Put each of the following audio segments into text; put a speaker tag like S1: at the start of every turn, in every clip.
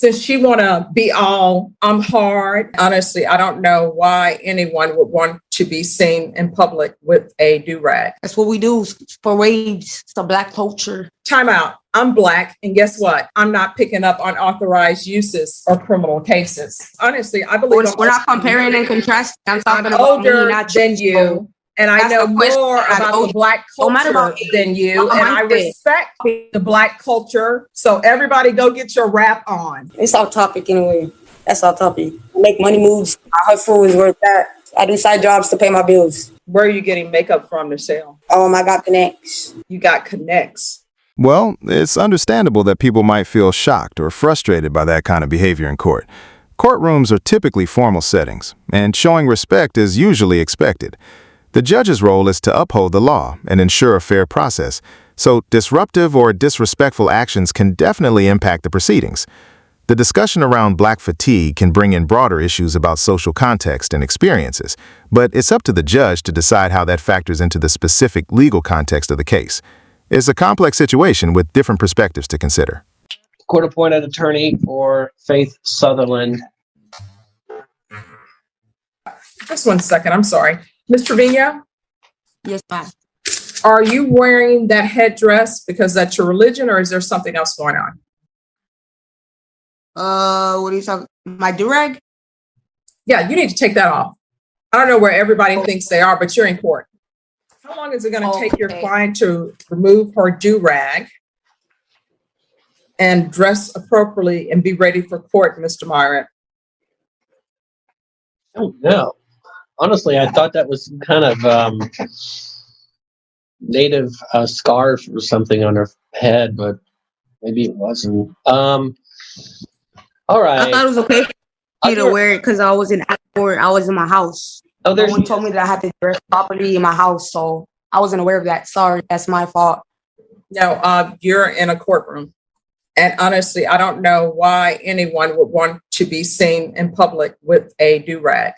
S1: since she want to be all, I'm hard. Honestly, I don't know why anyone would want to be seen in public with a do-rag.
S2: That's what we do. Parades, it's a Black culture.
S1: Time out. I'm Black, and guess what? I'm not picking up unauthorized uses or criminal cases. Honestly, I believe
S2: We're not comparing and contrasting. I'm talking about
S1: older
S2: me, not
S1: than you. And I know more about the Black culture than you. And I respect the Black culture. So everybody go get your rap on.
S3: It's off topic anyway. That's off topic. I make money moves. My hustle is worth that. I do side jobs to pay my bills.
S1: Where are you getting makeup from to sell?
S3: I got connects.
S1: You got connects.
S4: Well, it's understandable that people might feel shocked or frustrated by that kind of behavior in court. Courtrooms are typically formal settings, and showing respect is usually expected. The judge's role is to uphold the law and ensure a fair process, so disruptive or disrespectful actions can definitely impact the proceedings. The discussion around Black fatigue can bring in broader issues about social context and experiences, but it's up to the judge to decide how that factors into the specific legal context of the case. It's a complex situation with different perspectives to consider.
S5: Court-appointed attorney for Faith Sutherland.
S1: Just 1 second, I'm sorry. Ms. Trevino?
S2: Yes, ma'am.
S1: Are you wearing that headdress because that's your religion, or is there something else going on?
S2: What are you talking? My do-rag?
S1: Yeah, you need to take that off. I don't know where everybody thinks they are, but you're in court. How long is it going to take your client to remove her do-rag and dress appropriately and be ready for court, Mr. Myra?
S5: Oh, no. Honestly, I thought that was kind of native scarf or something on her head, but maybe it wasn't. All right.
S2: I thought it was okay for me to wear it because I was in court. I was in my house.
S5: Oh,
S2: no one told me that I had to dress properly in my house, so I wasn't aware of that. Sorry, that's my fault.
S1: No, you're in a courtroom. And honestly, I don't know why anyone would want to be seen in public with a do-rag.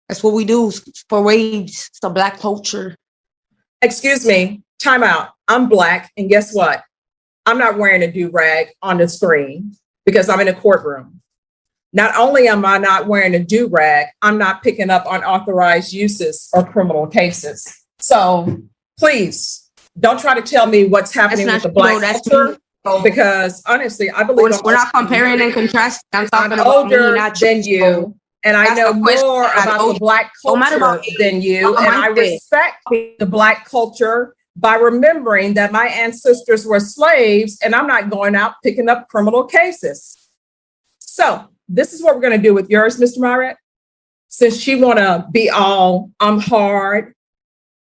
S2: That's what we do. Parades, it's a Black culture.
S1: Excuse me, time out. I'm Black, and guess what? I'm not wearing a do-rag on the screen because I'm in a courtroom. Not only am I not wearing a do-rag, I'm not picking up unauthorized uses or criminal cases. So please, don't try to tell me what's happening with the Black culture, because honestly, I believe
S2: we're not comparing and contrasting. I'm talking about
S1: older
S2: me, not
S1: than you. And I know more about the Black culture than you. And I respect the Black culture by remembering that my ancestors were slaves, and I'm not going out picking up criminal cases. So this is what we're going to do with yours, Mr. Myra. Since she want to be all, I'm hard,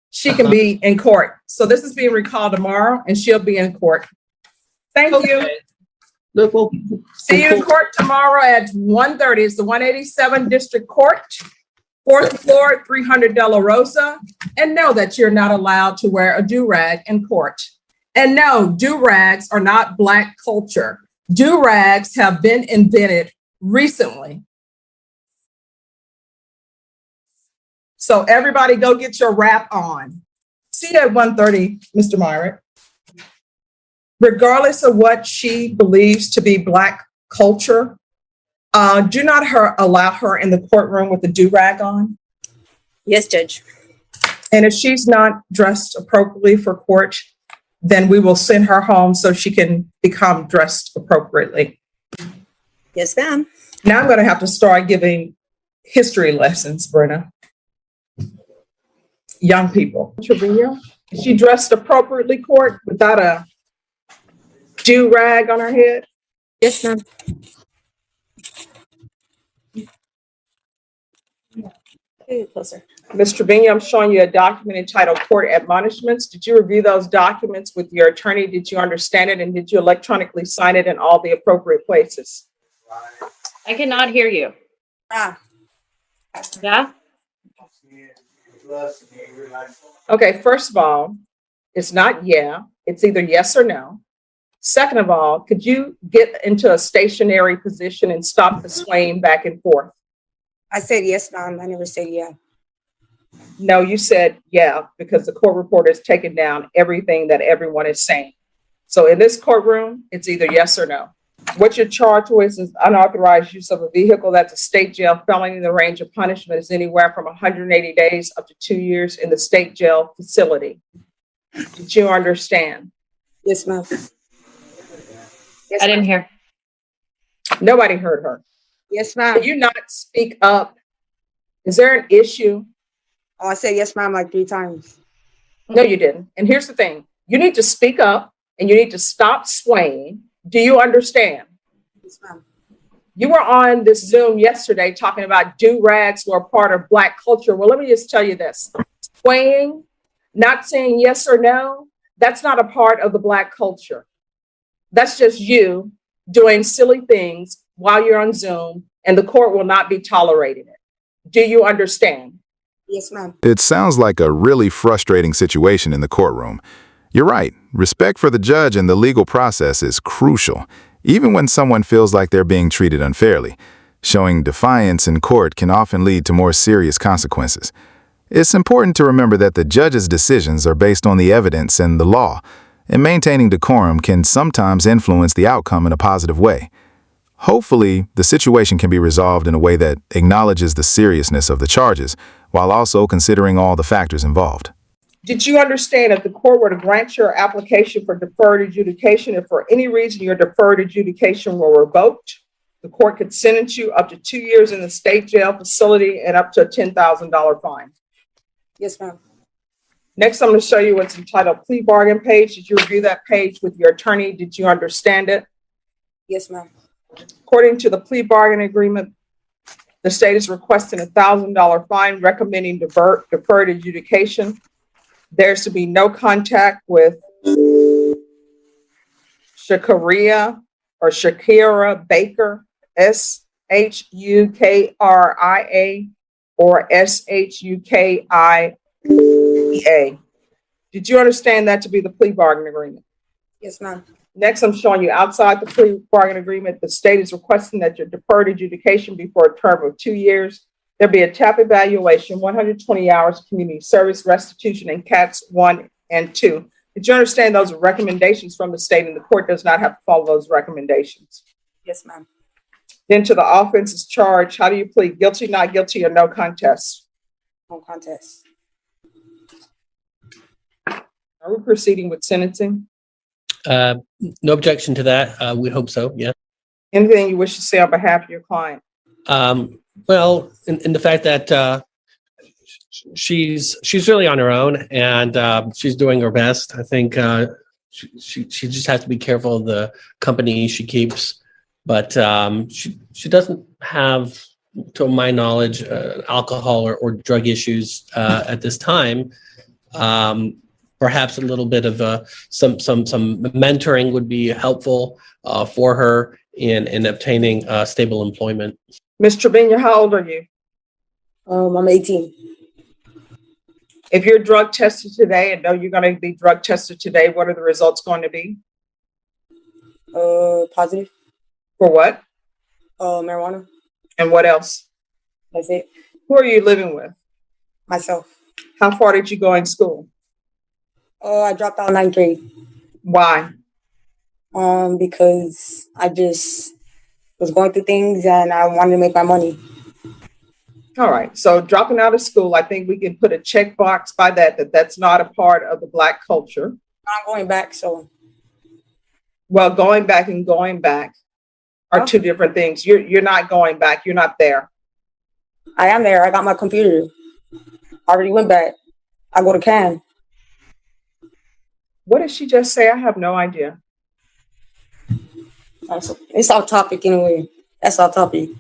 S1: she can be in court. So this is being recalled tomorrow, and she'll be in court. Thank you.
S5: Look, we'll
S1: see you in court tomorrow at 1:30. It's the 187 District Court, 4th floor, 300 De La Rosa. And know that you're not allowed to wear a do-rag in court. And no, do-rags are not Black culture. Do-rags have been invented recently. So everybody go get your rap on. See you at 1:30, Mr. Myrick. Regardless of what she believes to be Black culture, do not allow her in the courtroom with a do-rag on.
S3: Yes, Judge.
S1: And if she's not dressed appropriately for court, then we will send her home so she can become dressed appropriately.
S3: Yes, ma'am.
S1: Now I'm going to have to start giving history lessons, Brenna. Young people. Trevino, is she dressed appropriately, court, without a do-rag on her head?
S3: Yes, ma'am. Closer.
S1: Ms. Trevino, I'm showing you a document entitled Court Admonishments. Did you review those documents with your attorney? Did you understand it? And did you electronically sign it in all the appropriate places?
S6: I cannot hear you. Yeah?
S1: Okay, first of all, it's not yeah. It's either yes or no. Second of all, could you get into a stationary position and stop the swaying back and forth?
S3: I said yes, ma'am. I never said yeah.
S1: No, you said yeah, because the court reporter has taken down everything that everyone is saying. So in this courtroom, it's either yes or no. What you're charged with is unauthorized use of a vehicle. That's a state jail felony. The range of punishment is anywhere from 180 days up to 2 years in the state jail facility. Did you understand?
S3: Yes, ma'am.
S6: I didn't hear.
S1: Nobody heard her.
S2: Yes, ma'am.
S1: Did you not speak up? Is there an issue?
S2: Oh, I said yes, ma'am, like 3 times.
S1: No, you didn't. And here's the thing. You need to speak up and you need to stop swaying. Do you understand?
S3: Yes, ma'am.
S1: You were on this Zoom yesterday talking about do-rags were a part of Black culture. Well, let me just tell you this. Swaying, not saying yes or no, that's not a part of the Black culture. That's just you doing silly things while you're on Zoom, and the court will not be tolerating it. Do you understand?
S3: Yes, ma'am.
S4: It sounds like a really frustrating situation in the courtroom. You're right. Respect for the judge and the legal process is crucial, even when someone feels like they're being treated unfairly. Showing defiance in court can often lead to more serious consequences. It's important to remember that the judge's decisions are based on the evidence and the law, and maintaining decorum can sometimes influence the outcome in a positive way. Hopefully, the situation can be resolved in a way that acknowledges the seriousness of the charges, while also considering all the factors involved.
S1: Did you understand if the court were to grant your application for deferred adjudication, if for any reason your deferred adjudication were revoked, the court could sentence you up to 2 years in the state jail facility and up to a $10,000 fine?
S3: Yes, ma'am.
S1: Next, I'm going to show you what's entitled plea bargain page. Did you review that page with your attorney? Did you understand it?
S3: Yes, ma'am.
S1: According to the plea bargain agreement, the state is requesting a $1,000 fine, recommending deferred adjudication. There's to be no contact with Shakira Baker, Shukria, or Shukia. Did you understand that to be the plea bargain agreement?
S3: Yes, ma'am.
S1: Next, I'm showing you outside the plea bargain agreement, the state is requesting that your deferred adjudication be for a term of 2 years. There'll be a TAP evaluation, 120 hours community service, restitution, and CATS 1 and 2. Did you understand those are recommendations from the state, and the court does not have to follow those recommendations?
S3: Yes, ma'am.
S1: Then to the offenses charged, how do you plead? Guilty, not guilty, or no contest?
S3: No contest.
S1: Are we proceeding with sentencing?
S5: No objection to that. We hope so. Yeah.
S1: Anything you wish to say on behalf of your client?
S5: Well, in the fact that she's really on her own and she's doing her best. I think she just has to be careful of the company she keeps. But she doesn't have, to my knowledge, alcohol or drug issues at this time. Perhaps a little bit of some mentoring would be helpful for her in obtaining stable employment.
S1: Ms. Trevina, how old are you?
S3: I'm 18.
S1: If you're drug tested today and know you're going to be drug tested today, what are the results going to be?
S3: Positive.
S1: For what?
S3: Marijuana.
S1: And what else?
S3: That's it.
S1: Who are you living with?
S3: Myself.
S1: How far did you go in school?
S3: I dropped out 9th grade.
S1: Why?
S3: Because I just was going through things and I wanted to make my money.
S1: All right. So dropping out of school, I think we can put a checkbox by that's not a part of the Black culture.
S3: I'm going back, so.
S1: Well, going back and going back are two different things. You're not going back. You're not there.
S3: I am there. I got my computer. I already went back. I go to CAN.
S1: What did she just say? I have no idea.
S3: It's off topic anyway. That's off topic.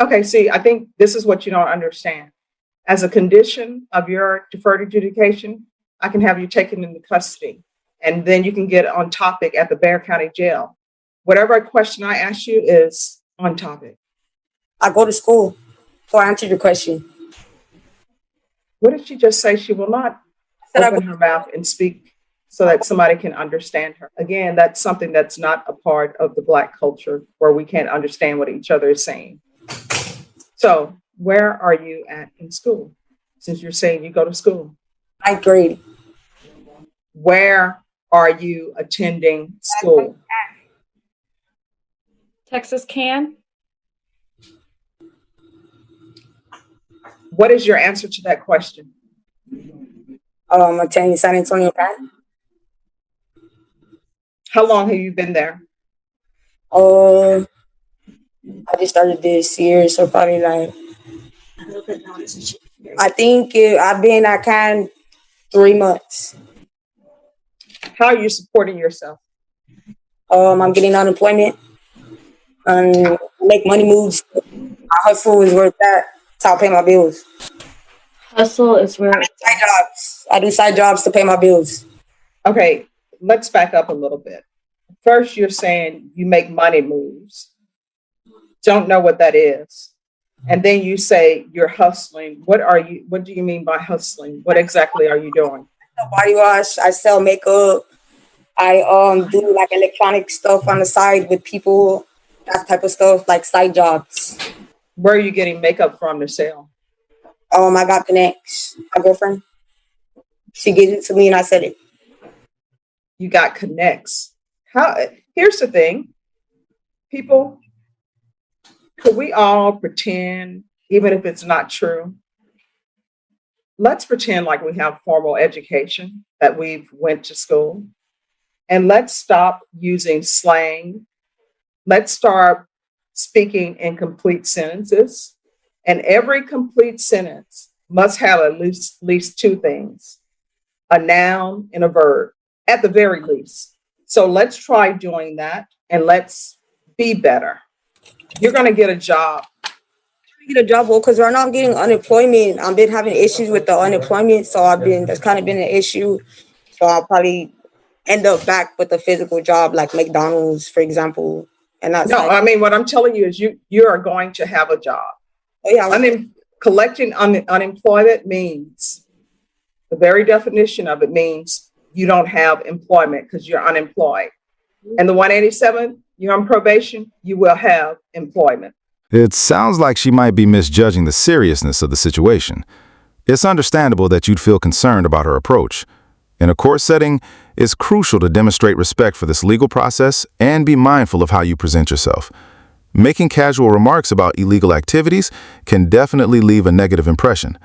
S1: Okay, see, I think this is what you don't understand. As a condition of your deferred adjudication, I can have you taken into custody, and then you can get on topic at the Bexar County Jail. Whatever question I ask you is on topic.
S3: I go to school, so I answered your question.
S1: What did she just say? She will not open her mouth and speak so that somebody can understand her. Again, that's something that's not a part of the Black culture where we can't understand what each other is saying. So where are you at in school? Since you're saying you go to school.
S3: 9th grade.
S1: Where are you attending school?
S6: Texas can.
S1: What is your answer to that question?
S3: Attending San Antonio can.
S1: How long have you been there?
S3: I just started this year, so probably like, I think I've been at Can 3 months.
S1: How are you supporting yourself?
S3: I'm getting unemployment and make money moves. My hustle is worth that. That's how I pay my bills.
S6: Hustle is where.
S3: Side jobs. I do side jobs to pay my bills.
S1: Okay, let's back up a little bit. First, you're saying you make money moves. Don't know what that is. And then you say you're hustling. What do you mean by hustling? What exactly are you doing?
S3: Body wash. I sell makeup. I do like electronic stuff on the side with people. That type of stuff, like side jobs.
S1: Where are you getting makeup from to sell?
S3: I got connects. My girlfriend. She gave it to me and I said it.
S1: You got connects. Here's the thing. People, could we all pretend, even if it's not true? Let's pretend like we have formal education, that we've went to school. And let's stop using slang. Let's start speaking in complete sentences. And every complete sentence must have at least two things, a noun and a verb, at the very least. So let's try doing that and let's be better. You're going to get a job.
S3: Get a job, well, because right now I'm getting unemployment. I've been having issues with the unemployment, so that's kind of been an issue. So I'll probably end up back with a physical job like McDonald's, for example. And that's
S1: No, I mean, what I'm telling you is you are going to have a job.
S3: Oh, yeah.
S1: Collecting unemployment means, the very definition of it means you don't have employment because you're unemployed. And the 187, you're on probation, you will have employment.
S4: It sounds like she might be misjudging the seriousness of the situation. It's understandable that you'd feel concerned about her approach. In a court setting, it's crucial to demonstrate respect for this legal process and be mindful of how you present yourself. Making casual remarks about illegal activities can definitely leave a negative impression.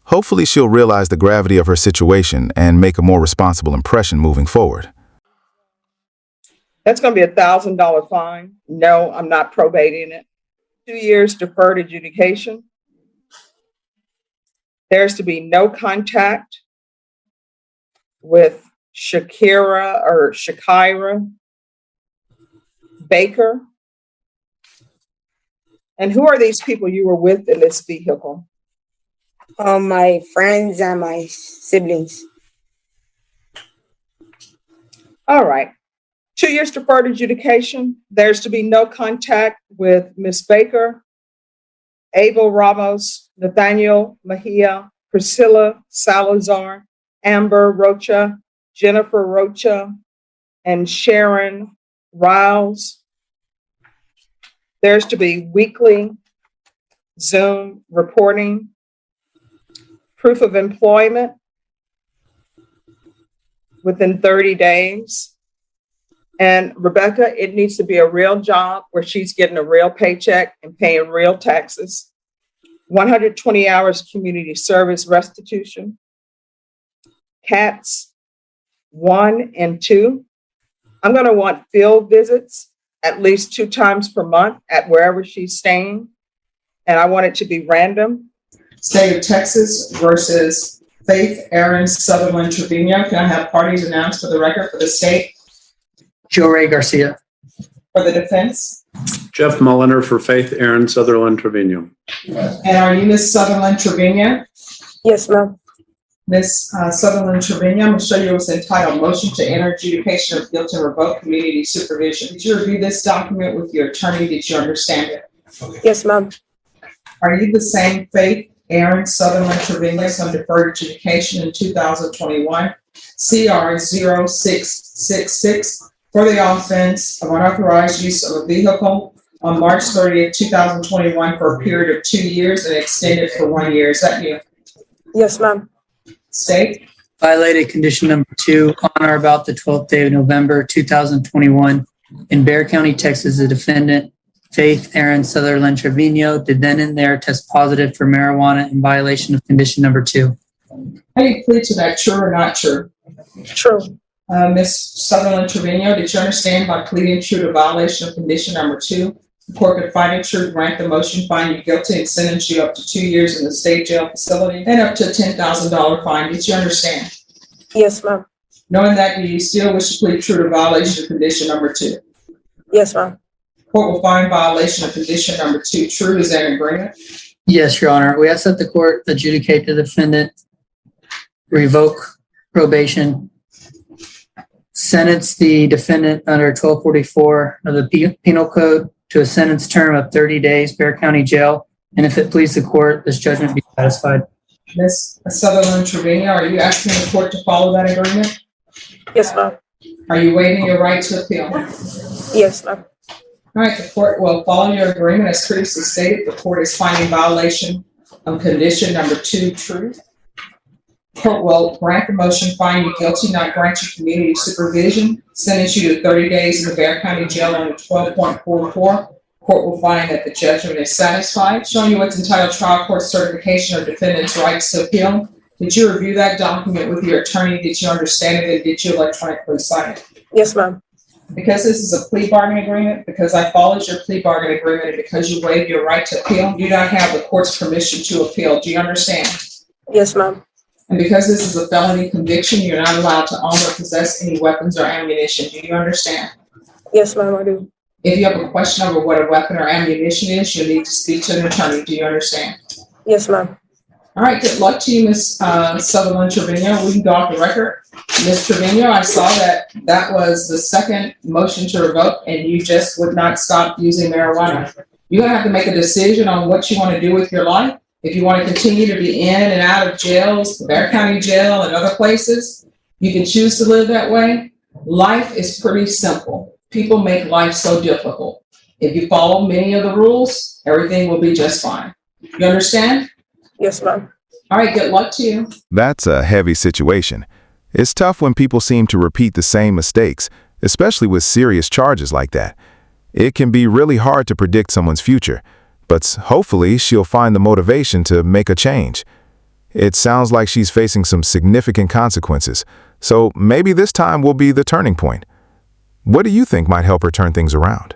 S4: Hopefully, she'll realize the gravity of her situation and make a more responsible impression moving forward.
S1: That's going to be $1,000 fine. No, I'm not probating it. 2 years deferred adjudication. There's to be no contact with Shakira Baker. And who are these people you were with in this vehicle?
S3: My friends and my siblings.
S1: All right. 2 years deferred adjudication. There's to be no contact with Miss Baker, Abel Ramos, Nathaniel Mejia, Priscilla Salazar, Amber Rocha, Jennifer Rocha, and Sharon Riles. There's to be weekly Zoom reporting, proof of employment within 30 days. And Rebecca, it needs to be a real job where she's getting a real paycheck and paying real taxes. 120 hours community service restitution. Cats 1 and 2. I'm going to want field visits at least 2 times per month at wherever she's staying. And I want it to be random.
S7: State of Texas versus Faith Aaron Sutherland Trevino. Can I have parties announced for the record for the state?
S8: Joe Ray Garcia.
S7: For the defense?
S9: Jeff Mulliner for Faith Aaron Sutherland Trevino.
S7: And are you Miss Sutherland Trevino?
S3: Yes, ma'am.
S7: Miss Sutherland Trevino, I'm going to show you what's entitled Motion to Enter Adjudication of Guilt and Revoke Community Supervision. Did you review this document with your attorney? Did you understand it?
S3: Yes, ma'am.
S7: Are you the same Faith Aaron Sutherland Trevino on deferred adjudication in 2021? CR 0666 for the offense of unauthorized use of a vehicle on March 30th, 2021 for a period of 2 years and extended for 1 year. Is that you?
S3: Yes, ma'am.
S7: State?
S8: Violated condition number 2 on or about the 12th day of November 2021 in Bexar County, Texas. The defendant Faith Aaron Sutherland Trevino did then and there test positive for marijuana in violation of condition number 2.
S7: How do you plead to that, true or not true?
S3: True.
S7: Ms. Sutherland Trevino, did you understand by pleading true to violation of condition number 2, the court could find it true, grant the motion, find you guilty, and sentence you up to 2 years in the state jail facility and up to a $10,000 fine? Did you understand?
S3: Yes, ma'am.
S7: Knowing that, do you still wish to plead true to violation of condition number 2?
S3: Yes, ma'am.
S7: Court will find violation of condition number 2 true. Is that an agreement?
S8: Yes, Your Honor. We ask that the court adjudicate the defendant, revoke probation, sentence the defendant under 1244 of the Penal Code to a sentence term of 30 days, Bexar County Jail, and if it please the court, this judgment be satisfied.
S7: Ms. Sutherland Trevino, are you asking the court to follow that agreement?
S3: Yes, ma'am.
S7: Are you waiving your right to appeal?
S3: Yes, ma'am.
S7: All right, the court will follow your agreement. As previously stated, the court is finding violation of condition number 2 true. Court will grant the motion, find you guilty, not grant you community supervision, sentence you to 30 days in the Bexar County Jail under 12.44. Court will find that the judgment is satisfied, showing you what's entitled trial court certification of defendant's rights to appeal. Did you review that document with your attorney? Did you understand it, and did you electronically sign it?
S3: Yes, ma'am.
S7: Because this is a plea bargaining agreement, because I followed your plea bargaining agreement, and because you waived your right to appeal, you do not have the court's permission to appeal. Do you understand?
S3: Yes, ma'am.
S7: And because this is a felony conviction, you're not allowed to own or possess any weapons or ammunition. Do you understand?
S3: Yes, ma'am, I do.
S7: If you have a question over what a weapon or ammunition is, you'll need to speak to an attorney. Do you understand?
S3: Yes, ma'am.
S7: All right, good luck to you, Ms. Sutherland Trevino. We can go off the record. Ms. Trevino, I saw that that was the second motion to revoke, and you just would not stop using marijuana. You're gonna have to make a decision on what you want to do with your life. If you want to continue to be in and out of jails, the Bexar County Jail and other places, you can choose to live that way. Life is pretty simple. People make life so difficult. If you follow many of the rules, everything will be just fine. You understand?
S3: Yes, ma'am.
S7: All right, good luck to you.
S4: That's a heavy situation. It's tough when people seem to repeat the same mistakes, especially with serious charges like that. It can be really hard to predict someone's future, but hopefully she'll find the motivation to make a change. It sounds like she's facing some significant consequences, so maybe this time will be the turning point. What do you think might help her turn things around?